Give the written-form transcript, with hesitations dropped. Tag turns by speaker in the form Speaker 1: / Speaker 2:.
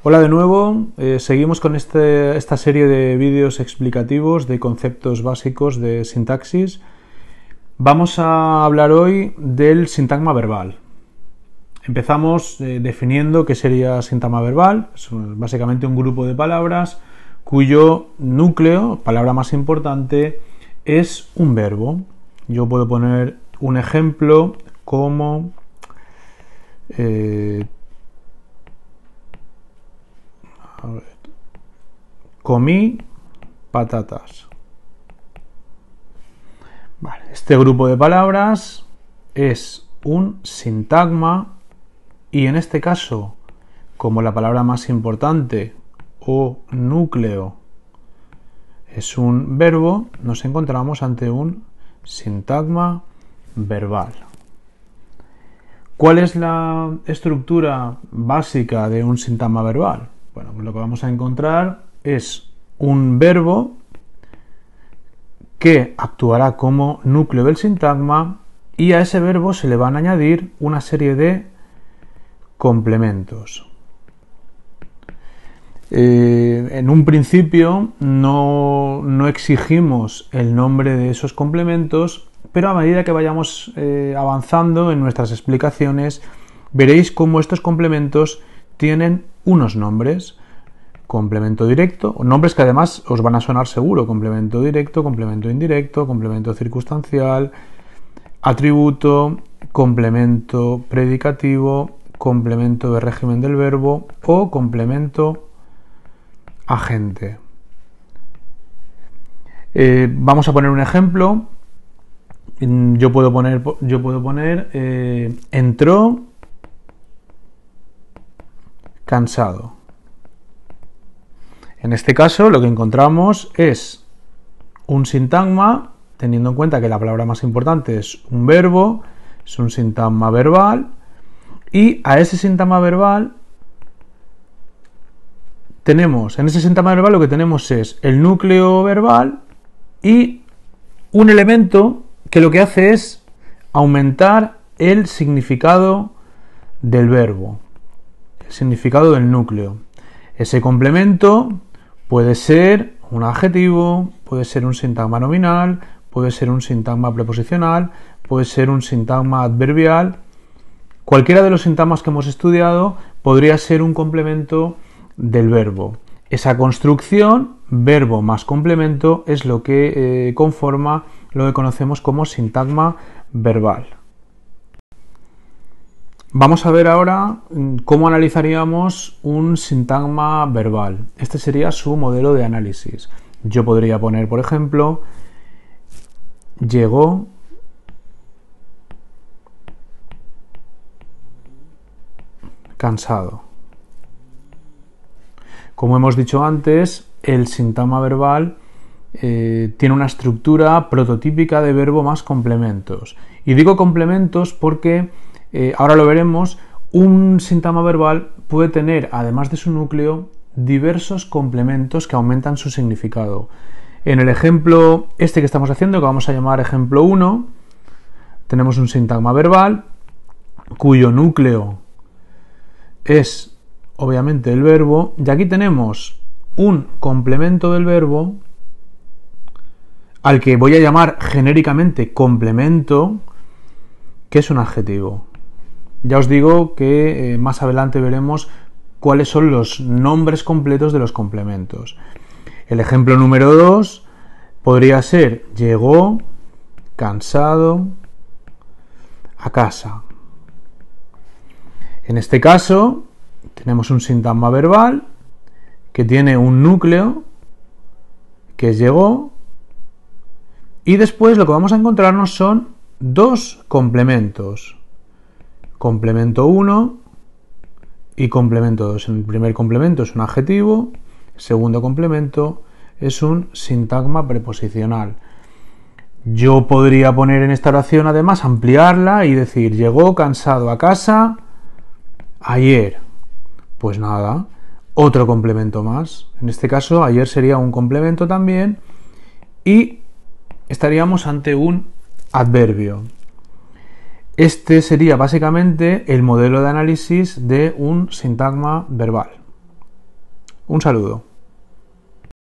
Speaker 1: Hola de nuevo, seguimos con esta serie de vídeos explicativos de conceptos básicos de sintaxis. Vamos a hablar hoy del sintagma verbal. Empezamos definiendo qué sería sintagma verbal. Es básicamente un grupo de palabras cuyo núcleo, palabra más importante, es un verbo. Yo puedo poner un ejemplo como comí patatas. Vale, este grupo de palabras es un sintagma y en este caso, como la palabra más importante o núcleo es un verbo, nos encontramos ante un sintagma verbal. ¿Cuál es la estructura básica de un sintagma verbal? Bueno, pues lo que vamos a encontrar es un verbo que actuará como núcleo del sintagma y a ese verbo se le van a añadir una serie de complementos. En un principio no exigimos el nombre de esos complementos, pero a medida que vayamos avanzando en nuestras explicaciones, veréis cómo estos complementos tienen unos nombres. Complemento directo, nombres que además os van a sonar seguro: complemento directo, complemento indirecto, complemento circunstancial, atributo, complemento predicativo, complemento de régimen del verbo o complemento agente. Vamos a poner un ejemplo. Yo puedo poner entró cansado. En este caso lo que encontramos es un sintagma, teniendo en cuenta que la palabra más importante es un verbo, es un sintagma verbal, y a ese sintagma verbal en ese sintagma verbal lo que tenemos es el núcleo verbal y un elemento que lo que hace es aumentar el significado del verbo, el significado del núcleo. Ese complemento puede ser un adjetivo, puede ser un sintagma nominal, puede ser un sintagma preposicional, puede ser un sintagma adverbial. Cualquiera de los sintagmas que hemos estudiado podría ser un complemento del verbo. Esa construcción, verbo más complemento, es lo que conforma lo que conocemos como sintagma verbal. Vamos a ver ahora cómo analizaríamos un sintagma verbal. Este sería su modelo de análisis. Yo podría poner, por ejemplo, llegó cansado. Como hemos dicho antes, el sintagma verbal tiene una estructura prototípica de verbo más complementos. Y digo complementos porque ahora lo veremos, un sintagma verbal puede tener, además de su núcleo, diversos complementos que aumentan su significado. En el ejemplo que estamos haciendo, que vamos a llamar ejemplo 1, tenemos un sintagma verbal cuyo núcleo es obviamente el verbo, y aquí tenemos un complemento del verbo al que voy a llamar genéricamente complemento, que es un adjetivo. Ya os digo que más adelante veremos cuáles son los nombres completos de los complementos. El ejemplo número 2 podría ser llegó cansado a casa. En este caso tenemos un sintagma verbal que tiene un núcleo que es llegó y después lo que vamos a encontrarnos son dos complementos. Complemento 1 y complemento 2. El primer complemento es un adjetivo, el segundo complemento es un sintagma preposicional. Yo podría poner en esta oración, además, ampliarla y decir llegó cansado a casa ayer. Pues nada, otro complemento más. En este caso, ayer sería un complemento también y estaríamos ante un adverbio. Este sería básicamente el modelo de análisis de un sintagma verbal. Un saludo.